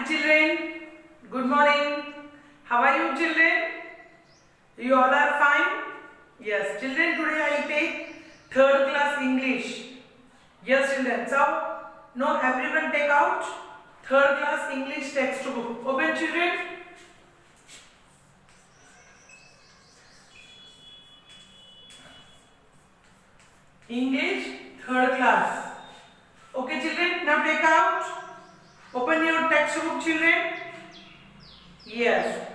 Happy children, good morning. How are you children? You all are fine? Yes, children, today I will take third class English. Yes children, so now everyone take out third class English textbook. Open children. English third class. Okay children, now take out. Open your textbook children. Yes.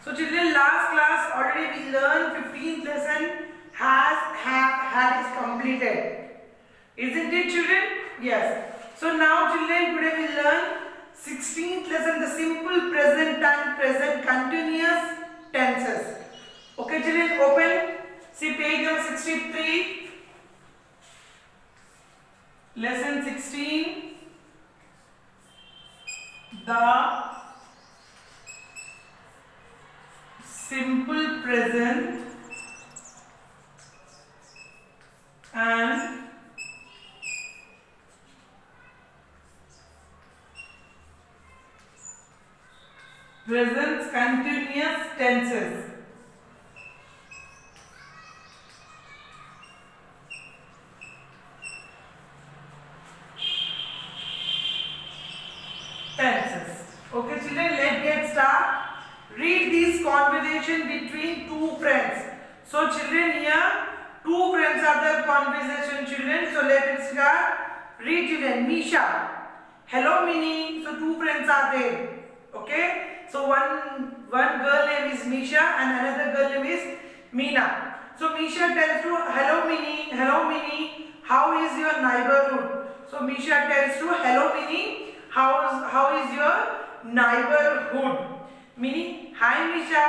So children, last class already we learned 15th lesson had is completed. Isn't it children? Yes. So now children, today we learn 16th lesson, the simple present and present continuous tenses. Okay children, open. See page number 63. Lesson 16. The simple present and present continuous tenses. Okay children, let's get start. Read this conversation between two friends. So children, here two friends are the conversation children. So let's start. Read children. Misha. Hello Minnie. So two friends are there. Okay. So one girl name is Misha and another girl name is Meena. So Misha tells to hello Minnie, how is your neighborhood? So Misha tells to hello Minnie, how is your neighborhood? Meaning, hi Misha,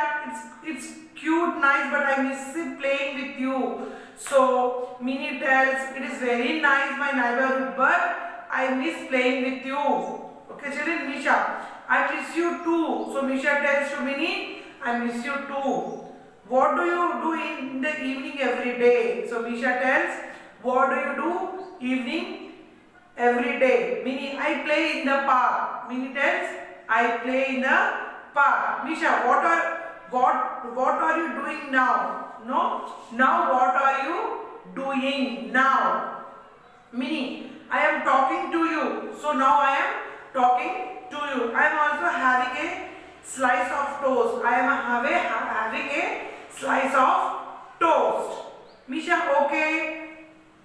it's cute, nice, but I miss playing with you. So Minnie tells, it is very nice my neighborhood, but I miss playing with you. Okay children, Misha, I miss you too. So Misha tells to Minnie, I miss you too. What do you do in the evening every day? So Misha tells, what do you do evening every day? Minnie, I play in the park. Minnie tells, I play in the park. Misha, what are you doing now? No? Now what are you doing now? Minnie, I am talking to you. So now I am talking to you. I am also having a slice of toast. I am having a slice of toast. Misha, okay.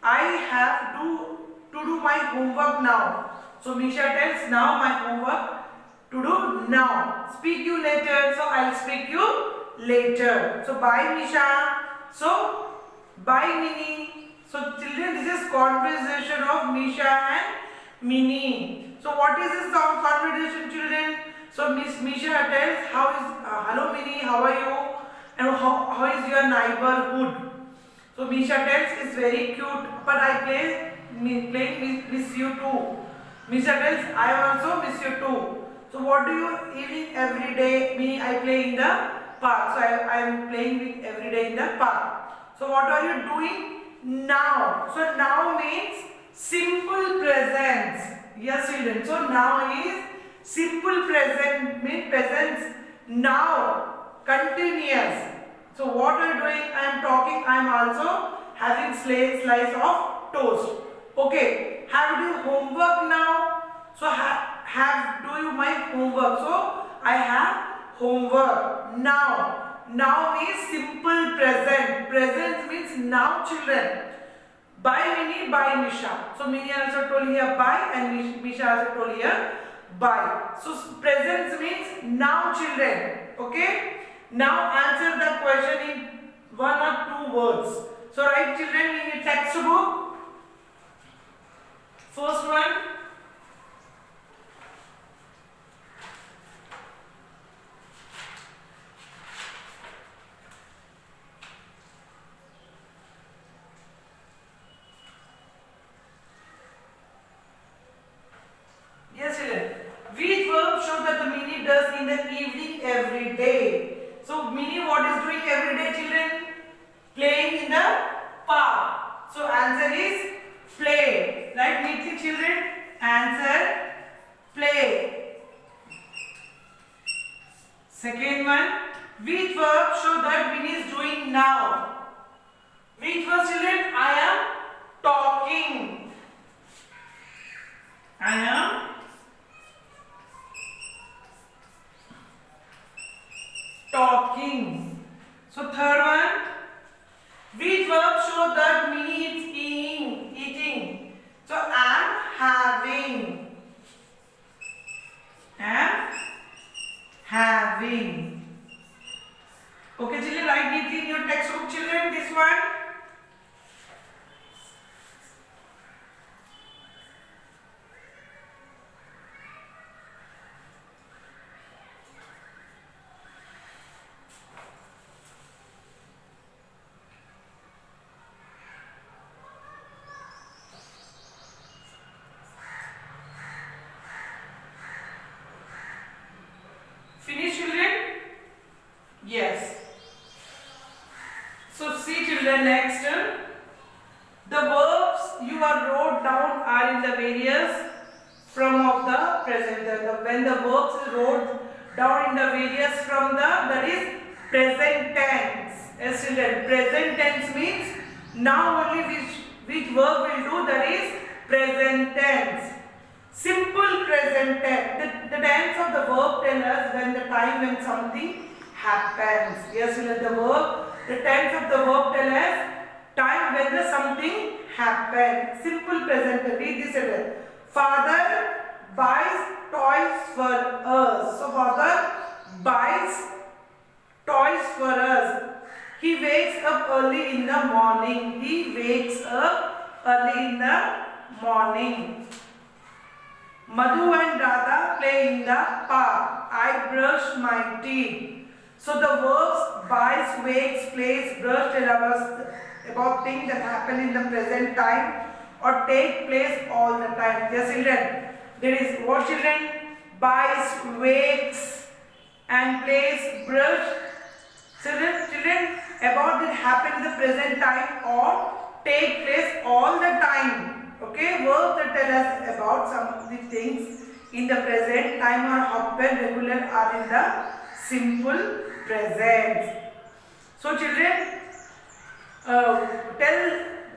I have to do my homework now. So Misha tells, now my homework to do now. Speak you later. So I'll speak you later. So bye Misha. So bye Minnie. So children, this is conversation of Misha and Minnie. So what is this conversation children? So Miss Misha tells, hello Minnie, how are you? And how is your neighborhood? So Misha tells, it's very cute, but I miss you too. Misha tells, I also miss you too. So what do you eating every day? Me, I play in the park. So I am playing with every day in the park. So what are you doing now? So now means simple present. Yes children. So now is simple present, means present now, continuous. So what are you doing? I am talking. I am also having slice of toast. Okay. Have you do homework now? So do you my homework? So I have homework now. Now means simple present. Present means now children. Bye Minnie, bye Misha. So Minnie also told here bye and Misha also told here bye. So present means now children. Okay. Now answer the question in one or two words. So write children in your textbook. First one. Yes children. Which verb show that the Minnie does in the evening every day? So Minnie what is doing every day children? Playing in the park. So answer is play. Right neatly children? Answer play. everyone. Which verb show that Winnie is doing now? Which verb, children? I am talking. I am talking. So third one. Which verb show that Winnie is eating? So I am having. Having. Okay, children, write neatly in your textbook, children, this one. Finish, children? Yes. So see, children, next. The verbs you are wrote down are in the various form of the present. When the verbs is wrote down in the various from the, that is present tense. Yes, children, present tense means now only which verb will do, that is present tense. Simple present tense. The tense of the verb tell us when the time when something happens. Yes, the tense of the verb tell us time when the something happens. Simple present tense. Read this again. Father buys toys for us. So father buys toys for us. He wakes up early in the morning. He wakes up early in the morning. Madhu and Radha play in the park. I brush my teeth. So the verbs buys, wakes, plays, brush tell us about things that happen in the present time or take place all the time. Yes, children. There is what, children? Buys, wakes and plays, brush. Children, about that happen in the present time or take place all the time. Okay, verbs that tell us about some of the things in the present time or happen regular are in the simple present. So children, tell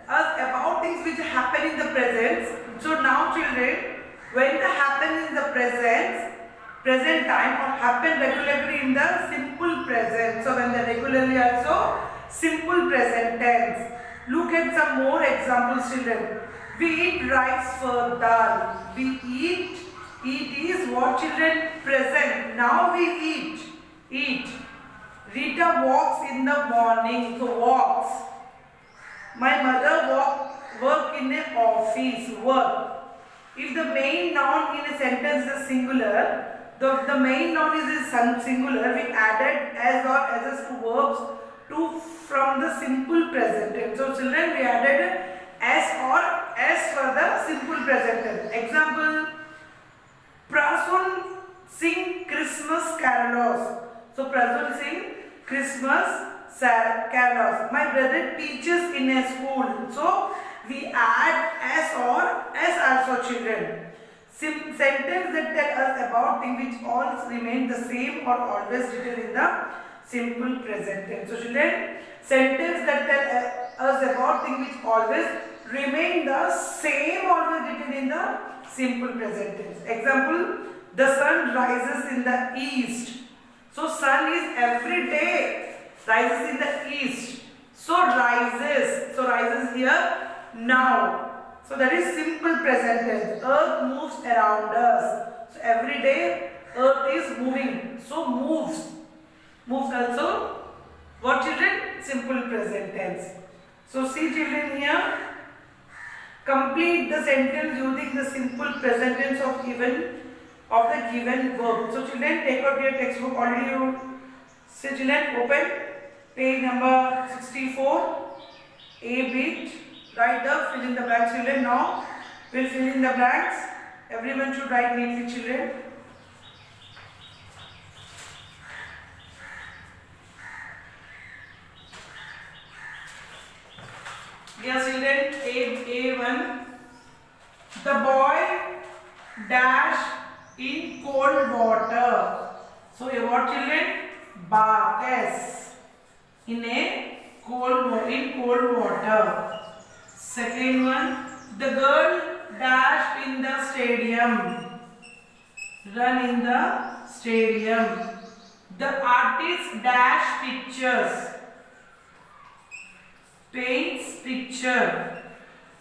us about things which happen in the present. So now children, when they happen in the present time or happen regularly in the simple present. So when they regularly also simple present tense. Look at some more examples, children. We eat rice for dal. We eat is what, children? Present. Now we eat. Rita walks in the morning. So walks. My mother work in an office. Work. If the main noun in a sentence is singular, the main noun is singular, we added as or as to verbs from the simple present tense. So children, we added as or as for the simple present tense. Example, Prasun sing Christmas carols. So Prasun sing Christmas carols. My brother teaches in a school. So we add as or as also, children. Sentence that tell us about things which all remain the same or always written in the simple present tense. So children, sentence that tell us about things which always remain the same, always written in the simple present tense. Example, the sun rises in the east. So sun is every day rises in the east. So rises. So rises here now. So that is simple present tense. Earth moves around us. So every day earth is moving. So moves. Moves also. What, children? Simple present tense. So see, children, here. Complete the sentence using the simple present tense of the given verb. So children, take out your textbook. Already you see, children, open page number 64. A bit. Write the fill in the blanks, children. Now we'll fill in the blanks. Everyone should write neatly, children. Yes, children. A1. The boy dash in cold water. So what, children? bath in cold water. Second one, the girl dashed in the stadium, run in the stadium. The artist dash pictures, paints picture.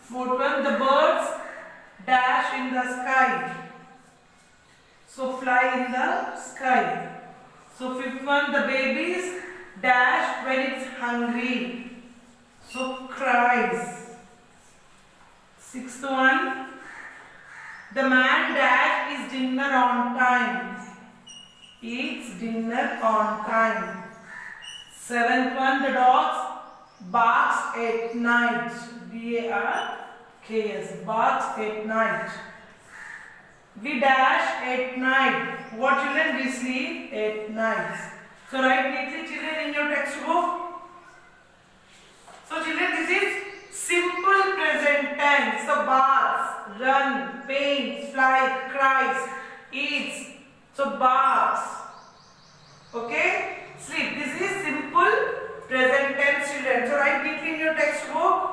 Fourth one, the birds dash in the sky, so fly in the sky. So fifth one, the babies dash when it's hungry, so cries. Sixth one, the man dash his dinner on time, eats dinner on time. Seventh one, the dogs barks at night, barks, barks at night. We dash at night. What children? We sleep at night. So write neatly children in your textbook. So children, this is simple present tense. So barks, run, paints, fly, cries, eats. So barks. Okay? Sleep. This is simple present tense children. So write neatly in your textbook.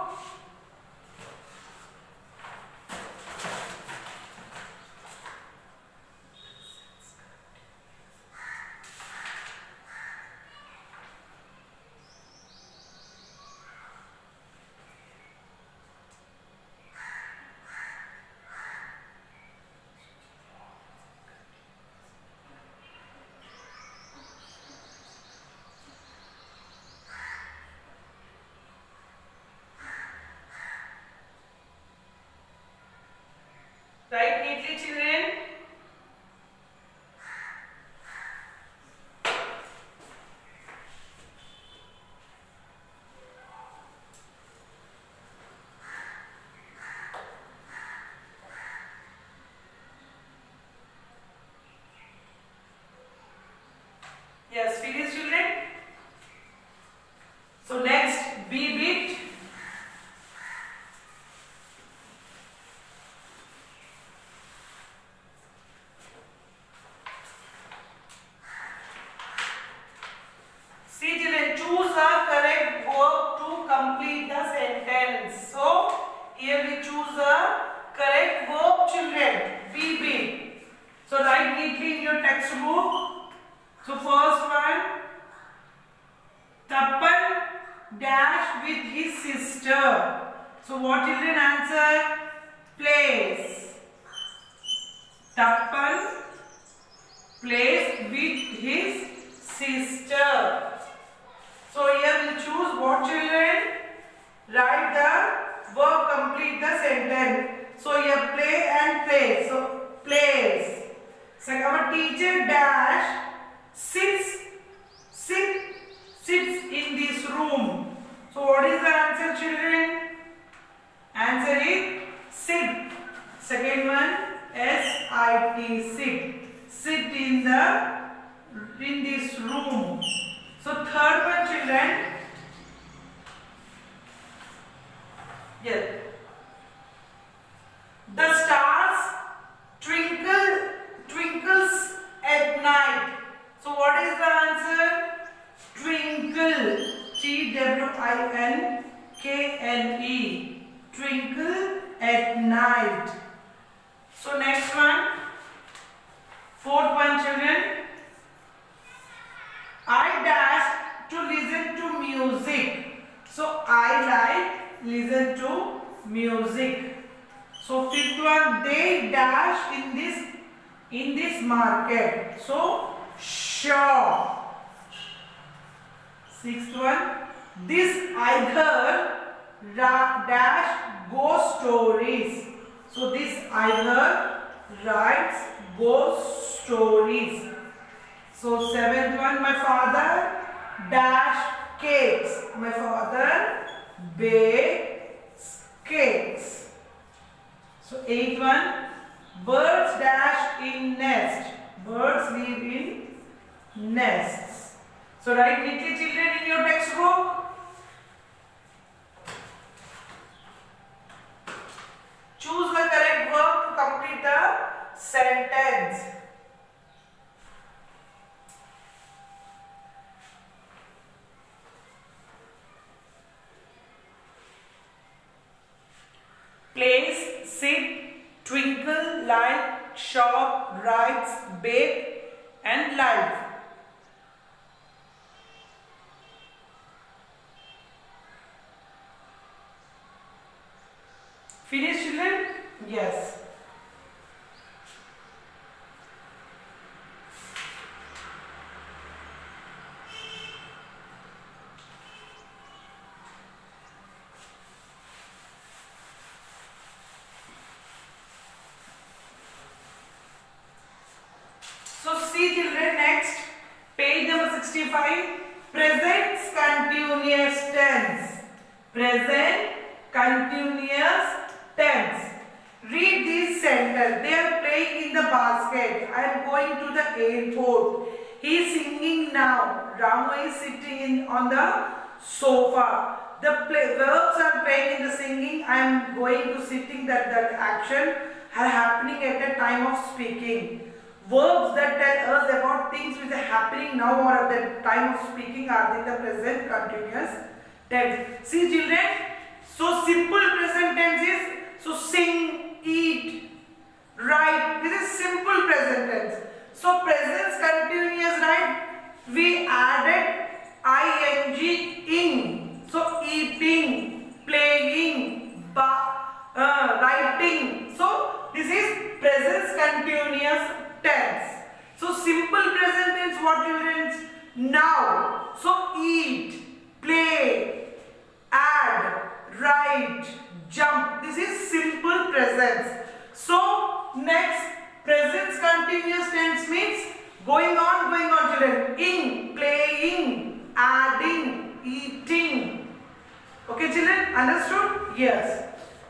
Write neatly children. Yes, finish children. So next, be bit. See children, choose a correct verb to complete the sentence. So here we choose a correct verb children. Be bit. So write neatly in your textbook. So first one, Tapan dash with his sister. So what children answer? Plays. Tapan plays with his sister. So here we choose what children? Write the verb, complete the sentence. So here play and play. So plays. Second, our teacher dash sits in this room. So what is the answer children? Answer is sit. Second one, S-I-T, sit. Sit in this room. So third one children. Yes. The stars twinkles at night. So what is the answer? Twinkle. T-W-I-N-K-L-E. Twinkle at night. So next one. Fourth one children. I dash to listen to music. So I like listen to music. So fifth one, they dash in this market. So shop. Sixth one, this either dash ghost stories. So this either writes ghost stories. So seventh one, my father dash cakes. My father bakes cakes. So eighth one, birds dash in nest. Birds live in nests. So write neatly children in your textbook. Choose the correct verb to complete the sentence. twinkle, light, shop, writes, bake and live. Finish, children? Yes. So see children, next page number 65, present continuous tense. Present continuous tense. Read this sentence. They are playing in the basket. I am going to the airport. He is singing now. Rama is sitting on the sofa. The verbs are playing in the singing. I am going to sitting, that action are happening at the time of speaking. Verbs that tell us about things which are happening now or at the time of speaking are in the present continuous tense. See children, so simple present tense is, so sing, eat, write. This is simple present tense. So present continuous, right? We added ing in. So eating, playing, writing. So this is present continuous tense. So simple present tense, what children? Now. So eat, play, add, write, jump. This is simple present. So next, present continuous tense means going on children. In, playing, adding, eating. Okay children, understood? Yes.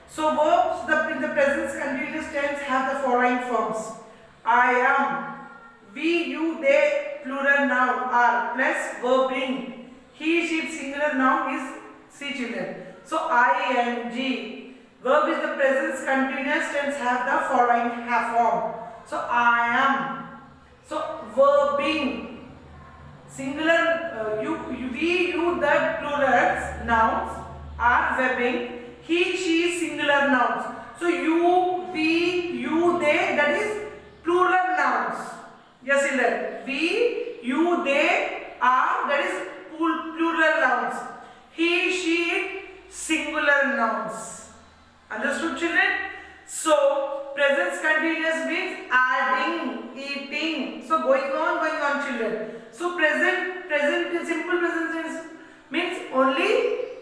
So verbs in the present continuous tense have the following forms. I am, we, you, they, plural noun are plus verb in. He, she, singular noun is see children. So ing, verb is the present continuous tense have the following form. So I am. So verbing, singular, we, you, that plurals nouns are verbing. He, she, singular nouns. So you, we, you, they, that is plural nouns. Yes, children. We, you, they are, that is plural nouns. He, she, singular nouns. Understood, children? So present continuous means adding, eating. So going on, children. So present simple present tense means only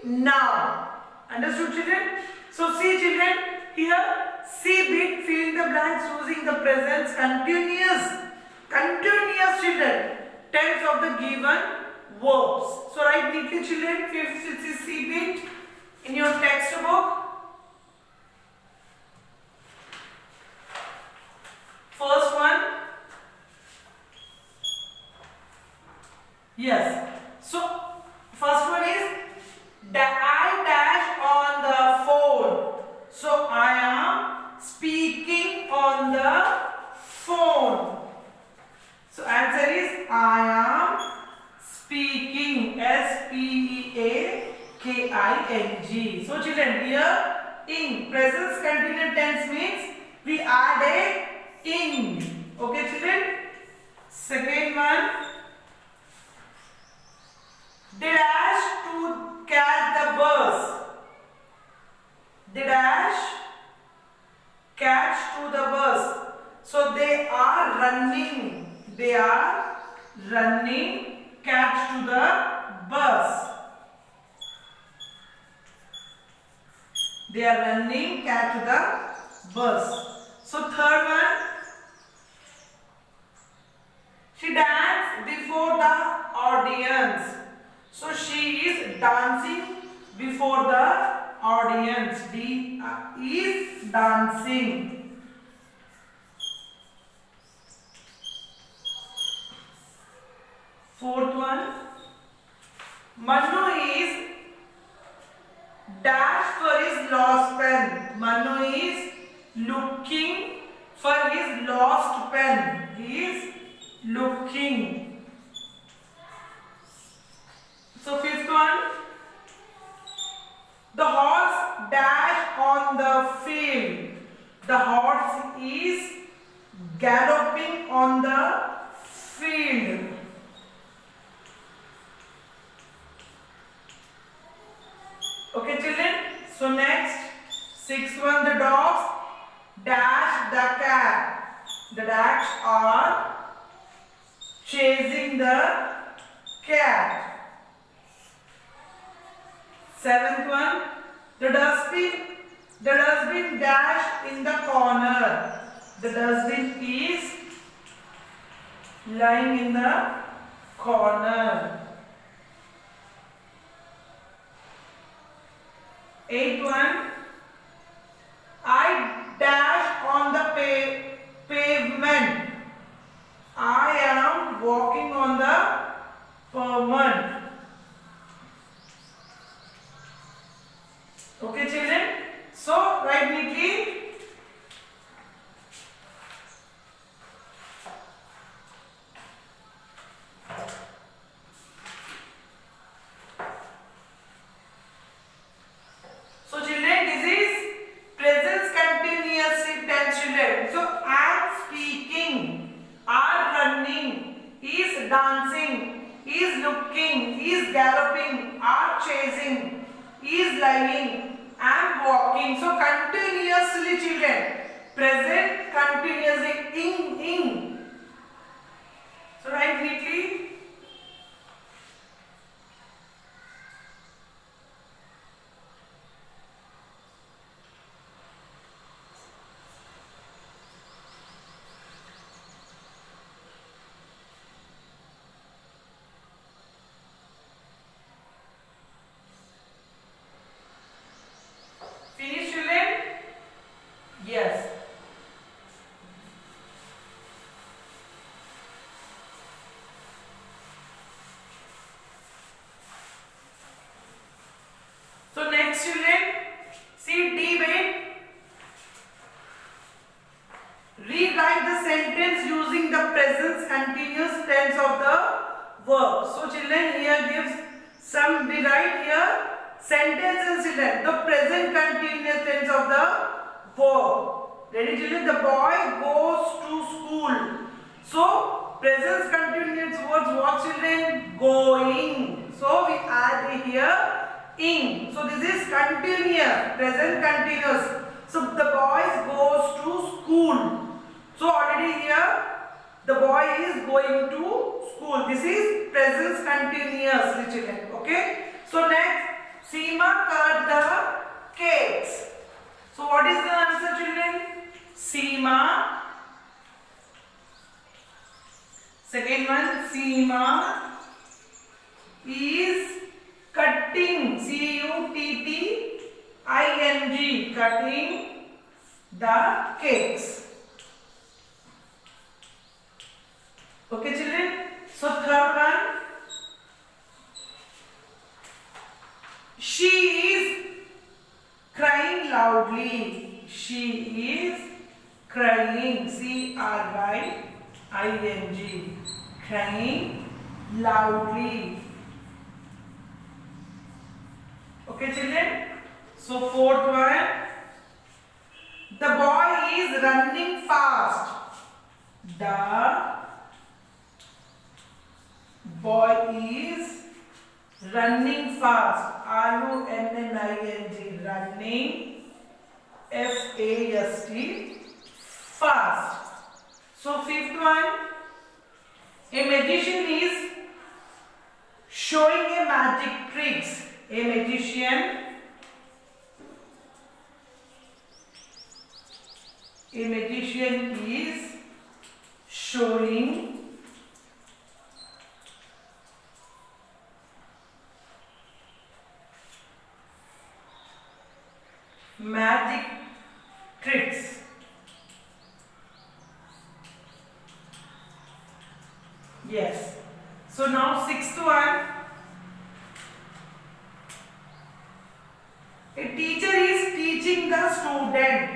now. Understood, children? So see children, here C bit, fill in the blanks using the present continuous children, tense of the given verbs. So write neatly children, fifth is C bit in your textbook. First one. Yes. So first one is I dash on the phone. So I am speaking on the phone. So answer is I am speaking. S-P-E-A-K-I-N-G. So children, here in present continuous tense means we add a ing. Okay children. Second one. They dash to catch the bus. They dash catch to the bus. So they are running. They are running catch to the bus. They are running catch to the bus. So third one. She danced before the audience. So she is dancing before the audience. D is dancing. Fourth one. Manu is dash for his lost pen. Manu is looking for his lost pen. He is looking. So fifth one. The horse dash on the field. The horse is galloping on the field. Okay children, so next sixth one, the dogs dash the cat. The dogs are chasing the cat. Seventh one, the dustbin dash in the corner. The dustbin is lying in the corner. Eighth one, I dash on the pavement. I am walking on the pavement. Okay children, so write neatly. So children, this is present continuous tense children. So am speaking, are running, is dancing, is looking, is galloping, are chasing, is lying, am walking. So continuously children, present continuously, in. So write neatly. Finish children? Yes. So next children, see debate. Rewrite the sentence using the present continuous tense of the verb. So children, here gives some, we write here sentences children, the present continuous tense of the verb. Ready children? The boy goes to school. So present continuous words what children? Going. So we add here in. So this is continuous, present continuous. So the boy goes to school. So already here the boy is going to school. This is present continuous children. Okay. So next, Seema cut the cakes. So what is the answer children? Seema. Second one, Seema is cutting, cutting, cutting the cakes. Okay children. So third one, she is crying loudly. She is crying, crying, crying loudly. Okay children. So fourth one, the boy is running fast. The boy is running fast. running, running, fast, fast. So fifth one, a magician is showing a magic tricks. A magician is showing magic tricks. Yes. So now sixth one, a teacher is teaching the student.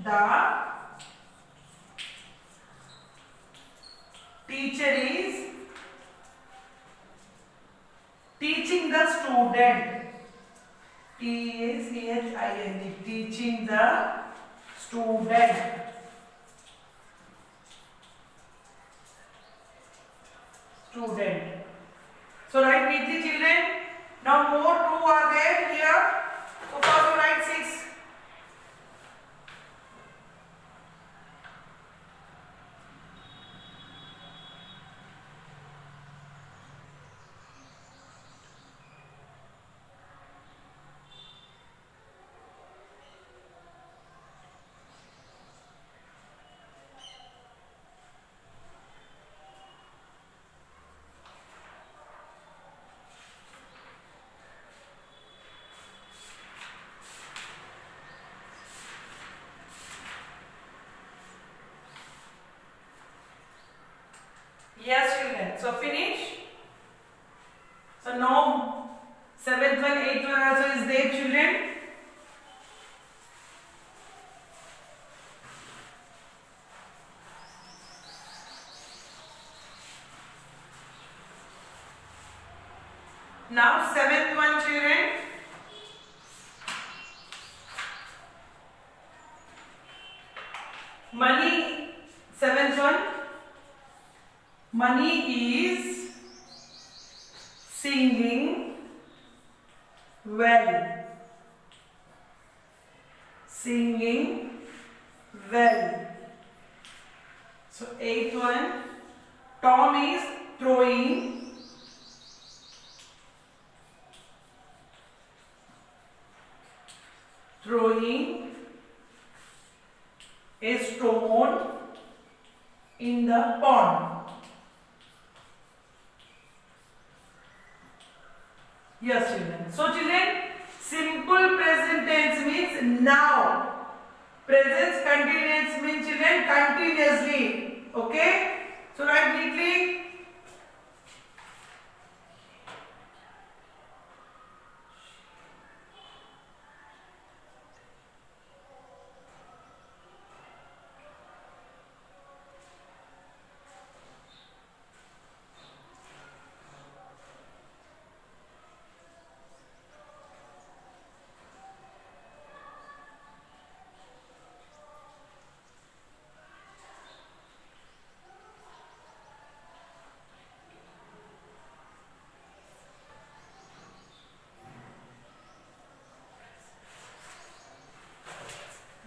The teacher is teaching the student. T-A-C-H-I-N-G, teaching the Student. Student. So write neatly, children. Now more 2 are there here. So first you write 6. Yes, children. So finish. So now 7th one, 8th one also is there, children. Now 7th one, children. Money, 7th one. Money is singing well. Singing well. So 8th one. Tom is throwing a stone in the pond. Yes, children. So, children, simple present tense means now. Present continuous means, children, continuously. Okay? So, write neatly.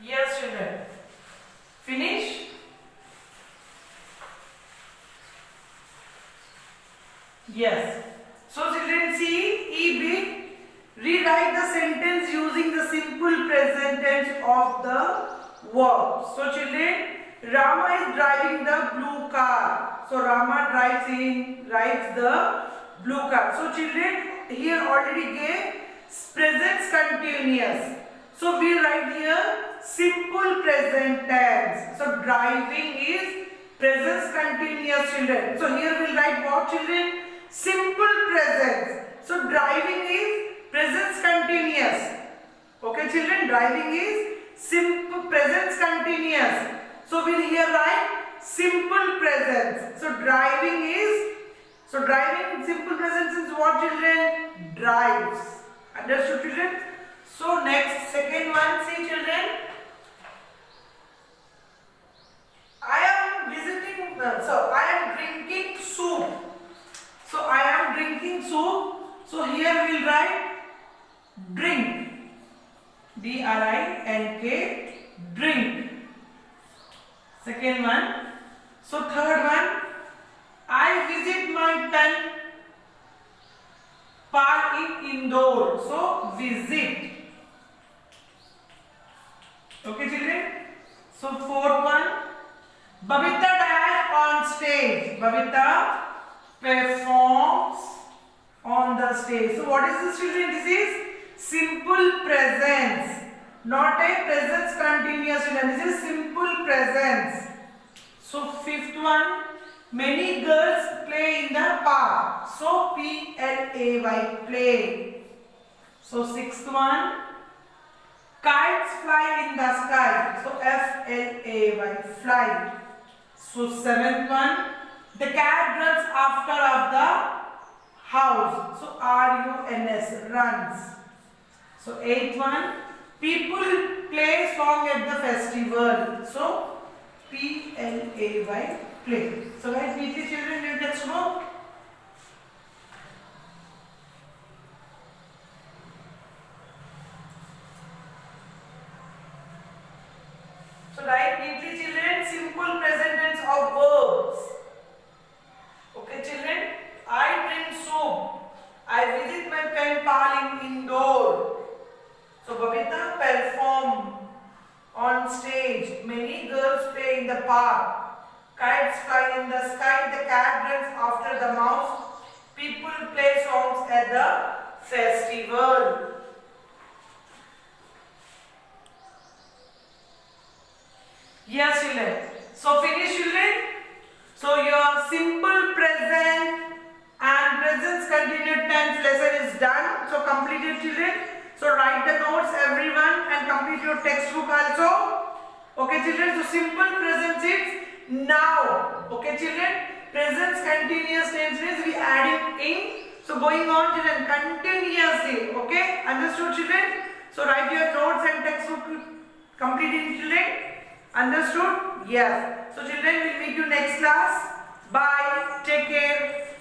Yes, children. Finish. Yes. So, children, see, rewrite the sentence using the simple present tense of the verb. So, children, Rama is driving the blue car. So, Rama drives the blue car. So, children, here already gave present continuous. So, we write here simple present tense. So, driving is present continuous, children. So, here we will write what, children? Simple present. So, driving is present continuous. Okay, children, driving is simple present continuous. So, we will here write simple present. So, driving simple present is what, children? Drives. Understood, children? So, next, second one, see, children. I am drinking soup. So, I am drinking soup. So, here we will write drink. D-R-I-N-K, drink. Second one. So, third one. I visit my pen park in Indore. So, visit. Okay, children. So, fourth one. Babita dash on stage. Babita performs on the stage. So, what is this, children? This is simple presence. Not a present continuous, children. This is simple presence. So, fifth one. Many girls play in the park. So, P-L-A-Y, play. So, sixth one. Kites fly in the sky. So, F-L-A-Y, fly. So, seventh one. The cat runs after of the house. So, R-U-N-S, runs. So, eighth one. People play song at the festival. So P-L-A-Y, play. So write neatly children in your textbook. So write neatly children simple present tense of verbs. Okay children, I drink soup. I visit my pen pal in Indore. So Babita perform on stage. Many girls play in the park. Kites fly in the sky. The cat runs after the mouse. People play songs at the festival. Yes children. So finish children. So your simple present and present continuous tense lesson is done. So completed children. So write the notes everyone and complete your textbook also. Okay children. So simple present is now. Okay children. Present continuous tense means we adding in. So going on children continuously. Okay. Understood children. So write your notes and textbook completed children. Understood? Yes. So children, we'll meet you next class. Bye. Take care.